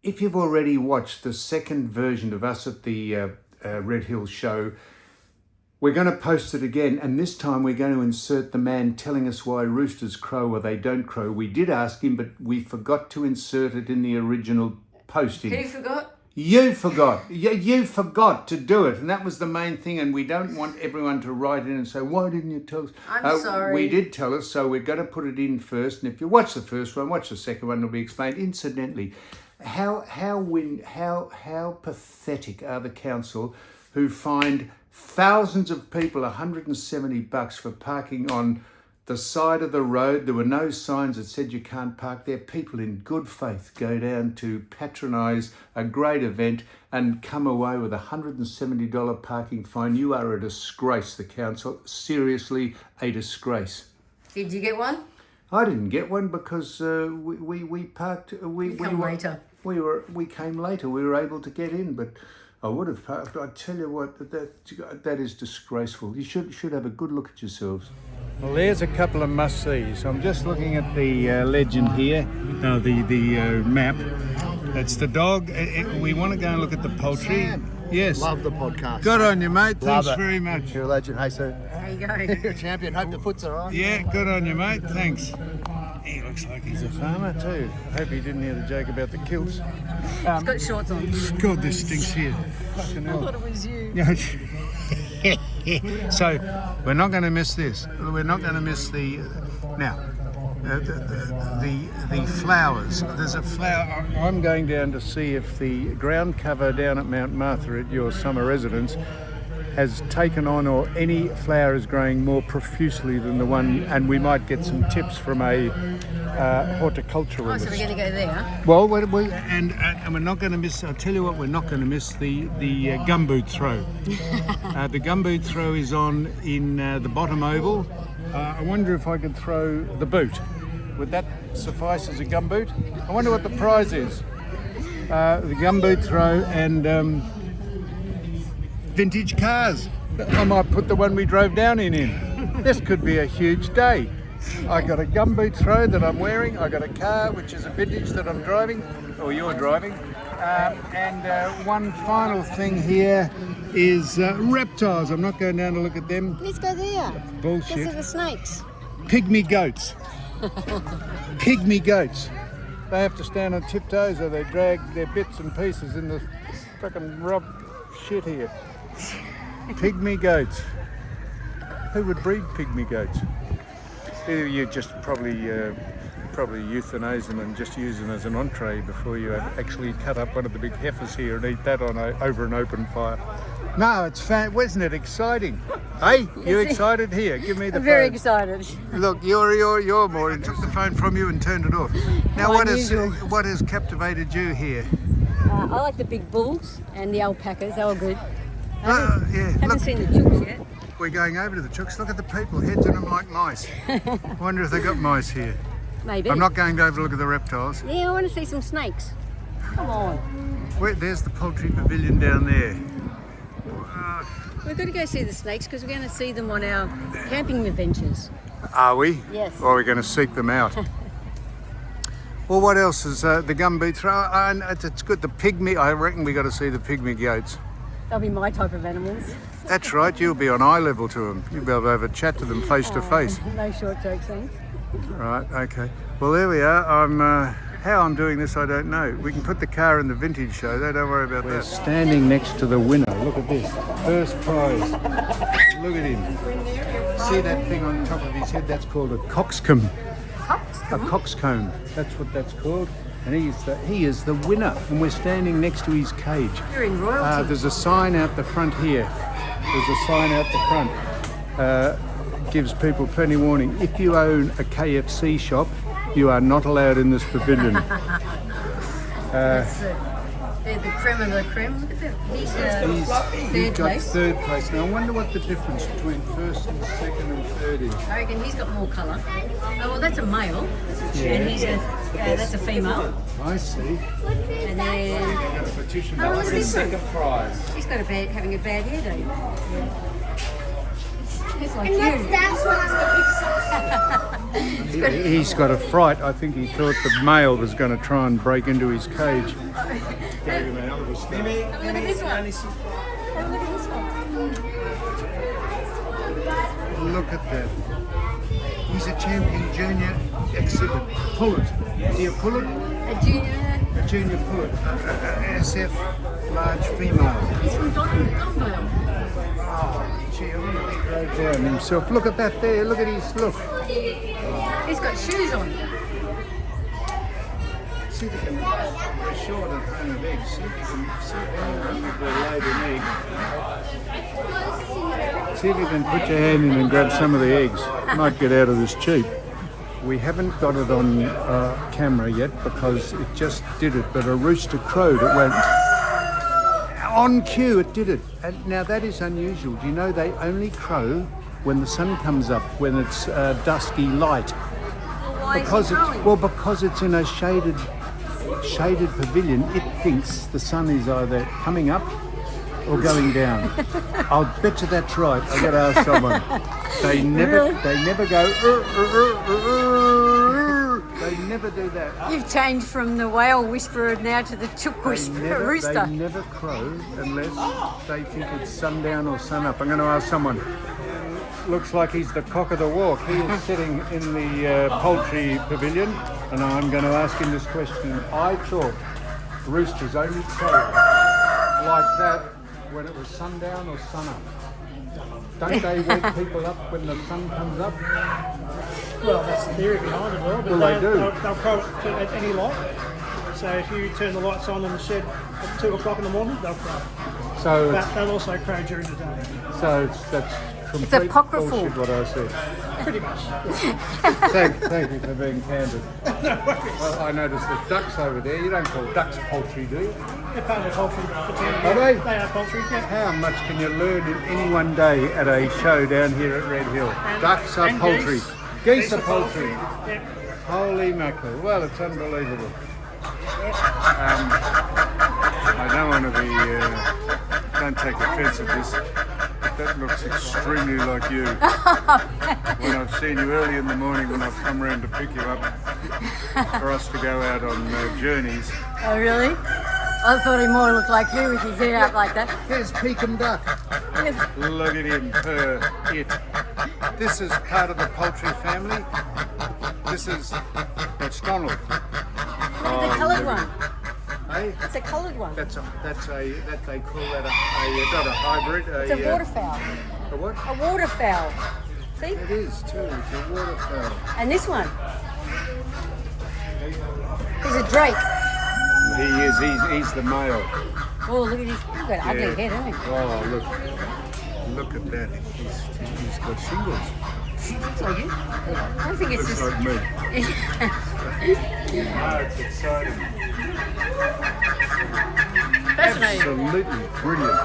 if you've already watched the second version of us at the Red Hill show, we're going to post it again, and this time we're going to insert the man telling us why roosters crow or they don't crow. We did ask him, but we forgot to insert it in the original posting. Who forgot? You forgot. You forgot to do it, and that was the main thing, and we don't want everyone to write in and say, why didn't you tell us? I'm sorry. We did tell us, so we're going to put it in first, and if you watch the first one, watch the second one, it'll be explained. Incidentally, how pathetic are the council who fined thousands of people $170 for parking on the side of the road. There were no signs that said you can't park there. People in good faith go down to patronise a great event and come away with a $170 parking fine. You are a disgrace, the council. Seriously, a disgrace. Did you get one? I didn't get one because we parked. We came later. We came later. We were able to get in, but I would have parked. I tell you what, that is disgraceful. You should have a good look at yourselves. Well, there's a couple of must-sees. I'm just looking at the legend here, the map. That's the dog. We want to go and look at the poultry. Sam. Yes. Love the podcast. Good on you, mate. Love Thanks it. very much. You're a legend. Hey, sir. There you go. You're a champion. Hope the foot's all right. Yeah, good on you, mate. Thanks. He looks like he's a farmer too. Hope he didn't hear the joke about the kilts. He's got shorts on. God, this stinks here. Fucking I hell. thought it was you. So we're not going to miss this. We're not going to miss the the flowers. There's a flower. I'm going down to see if the ground cover down at Mount Martha at your summer residence has taken on, or any flower is growing more profusely than the one, and we might get some tips from a horticulturalist. Oh, so we're going to go there. Well, and we're not going to miss. I'll tell you what, we're not going to miss the gumboot throw. The gumboot throw is on in the bottom oval. I wonder if I could throw the boot. Would that suffice as a gumboot? I wonder what the prize is. The gumboot throw and vintage cars. I might put the one we drove down in. This could be a huge day. I got a gumboot throw that I'm wearing. I got a car which is a vintage that I'm driving, or you're driving. And one final thing here is reptiles. I'm not going down to look at them. Let's go there. Bullshit. These are the snakes. Pygmy goats. Pygmy goats. They have to stand on tiptoes or they drag their bits and pieces in the fucking rub shit here. Pygmy goats. Who would breed pygmy goats? Either you just probably euthanize them and just use them as an entree before you actually cut up one of the big heifers here and eat that on over an open fire. No, it's wasn't it exciting? Hey, you excited? Here, give me the I'm phone. very excited. Look, you're more. I took the phone from you and turned it off. Now, what has captivated you here? I like the big bulls and the alpacas. They were good. Yeah, Haven't look, seen the chooks yet. we're going over to the chooks. Look at the people, heads in them like mice. I wonder if they got mice here. Maybe. I'm not going to over to look at the reptiles. Yeah, I want to see some snakes. Come on. There's the poultry pavilion down there. We're going to go see the snakes because we're going to see them on our camping adventures. Are we? Yes. Or are we going to seek them out? Well, what else is the gumboot throw? It's good. The pygmy, I reckon we got to see the pygmy goats. They'll be my type of animals. That's right, you'll be on eye level to them. You'll be able to have a chat to them face to face. No short jokes, thanks. Right, okay. Well, there we are. How I'm doing this, I don't know. We can put the car in the vintage show, though. Don't worry about that. We're standing next to the winner. Look at this. First prize. Look at him. See that thing on top of his head? That's called a coxcomb. A coxcomb. That's what that's called. And he is the winner. And we're standing next to his cage. You're in royalty. There's a sign out the front here. There's a sign out the front. Gives people plenty of warning. If you own a KFC shop, you are not allowed in this pavilion. They're the creme of the creme. Look at them. He's third place. Third place. Now I wonder what the difference between first and second and third is. I reckon he's got more colour. Oh, well, that's a male. Yeah. And he's that's a female. I see. And then... Got a petition. Oh, what's this one? Second prize. He's got having a bad hair day. He's like And you. that's one. He's got a fright. I think he thought the male was going to try and break into his cage. Have a look at this one. Have a look at this one. Look at that. He's a champion junior exhibit. Pullet. Is he a pullet? A junior. A junior pullet. SF large female. He's from Donvale. Gee, I wonder if he drove down himself. Look at that there. Look at his look. He's got shoes on. See if you can. They're short of ton of eggs. See if you can. See if anyone will laid an egg. See if you can put your hand in and grab some of the eggs. Might get out of this cheap. We haven't got it on camera yet because it just did it, but a rooster crowed. It went on cue. It did it. And now that is unusual. Do you know they only crow when the sun comes up, when it's dusky light? Why Because is he it's growing? because it's in a shaded pavilion. It thinks the sun is either coming up or going down. I'll bet you that's right. I've got to ask someone. They never Really? go. They never do that. You've changed from the whale whisperer now to the chook whisperer rooster. They never crow unless they think it's sundown or sun up. I'm going to ask someone. Looks like he's the cock of the walk. He is sitting in the poultry pavilion, and I'm going to ask him this question. I thought roosters only crow like that when it was sundown or sun up. Don't they wake people up when the sun comes up? Well, that's the theory behind it all. But Well, they do. They'll crow at any light. So if you turn the lights on in the shed at 2 o'clock in the morning, they'll crow. So, But they'll also crow during the day. that's complete apocryphal. bullshit what I said. Pretty much. Thank you for being candid. Well, I noticed the ducks over there. You don't call ducks poultry, do you? They're part of the poultry. Are they? They are poultry, yeah. How much can you learn in any one day at a show down here at Red Hill? Ducks are and poultry. Geese are poultry. Yep. Holy mackerel. Well, it's unbelievable. I don't want to be, don't take offence of this, but that looks extremely like you. When I've seen you early in the morning when I've come round to pick you up for us to go out on journeys. Oh, really? I thought he more looked like you with his head out like that. There's Pekin duck. Look at him purr it. This is part of the poultry family. This is, it's Donald. Look at the coloured one. Hey? It's a coloured one. That they call that not a hybrid. It's a waterfowl. A what? A waterfowl. See? It is too. It's a waterfowl. And this one. He's a drake. He is. He's the male. Oh, look at his. He's got an ugly head, hasn't he? Oh, look at that. He's got shingles. Looks like you. I don't think it's Looks just. like me. Oh, it's exciting. Fascinating. Absolutely brilliant.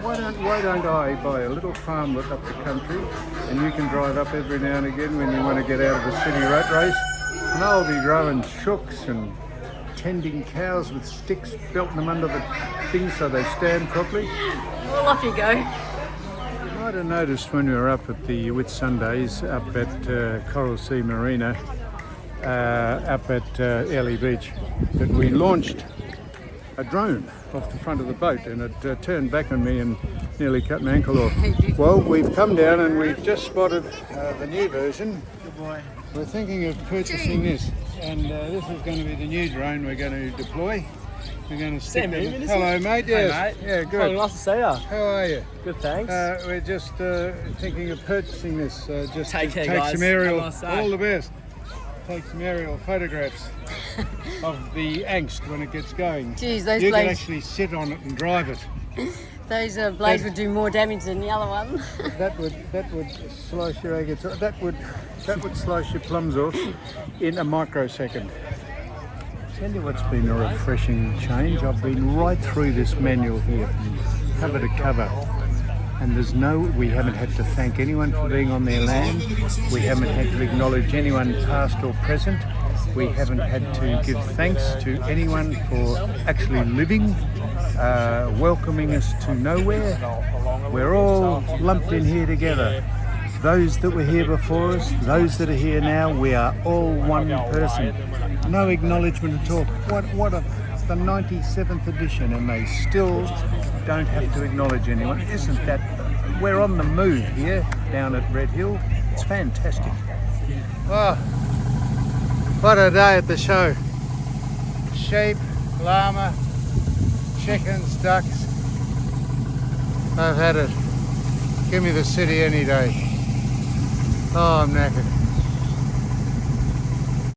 Why don't I buy a little farmlet up the country, and you can drive up every now and again when you want to get out of the city rat race, and I'll be growing shooks and tending cows with sticks, belting them under the thing so they stand properly. Well, off you go. You might have noticed when we were up at the Whitsundays up at Coral Sea Marina, up at Airlie Beach, that we launched a drone off the front of the boat, and it turned back on me and nearly cut my ankle off. Well, we've come down and we've just spotted the new version. Good boy. We're thinking of purchasing this, and this is going to be the new drone we're going to deploy. We're going to stick Sam them- Egan, is Hello, it? mate. Hey, Yes. mate. Yeah, Oh, good. nice to see ya. How are you? Good, thanks. We're just thinking of purchasing this. Just Take to care, take guys. some aerial. Have a nice day. All the best. Take some aerial photographs of the angst when it gets going. Jeez, those You can blades. actually sit on it and drive it. Those blades would do more damage than the other one. That would slice your agates. That would slice your plums off in a microsecond. Tell you what's been a refreshing change. I've been right through this manual here, from cover to cover, and we haven't had to thank anyone for being on their land. We haven't had to acknowledge anyone past or present. We haven't had to give thanks to anyone for actually living, welcoming us to nowhere. We're all lumped in here together. those that were here before us, those that are here now, we are all one person. No acknowledgement at all. It's the 97th edition and they still don't have to acknowledge anyone. Isn't that, we're on the move here down at Red Hill. It's fantastic. Oh, what a day at the show. Sheep, llama, chickens, ducks. I've had it. Give me the city any day. Oh, I'm knackered.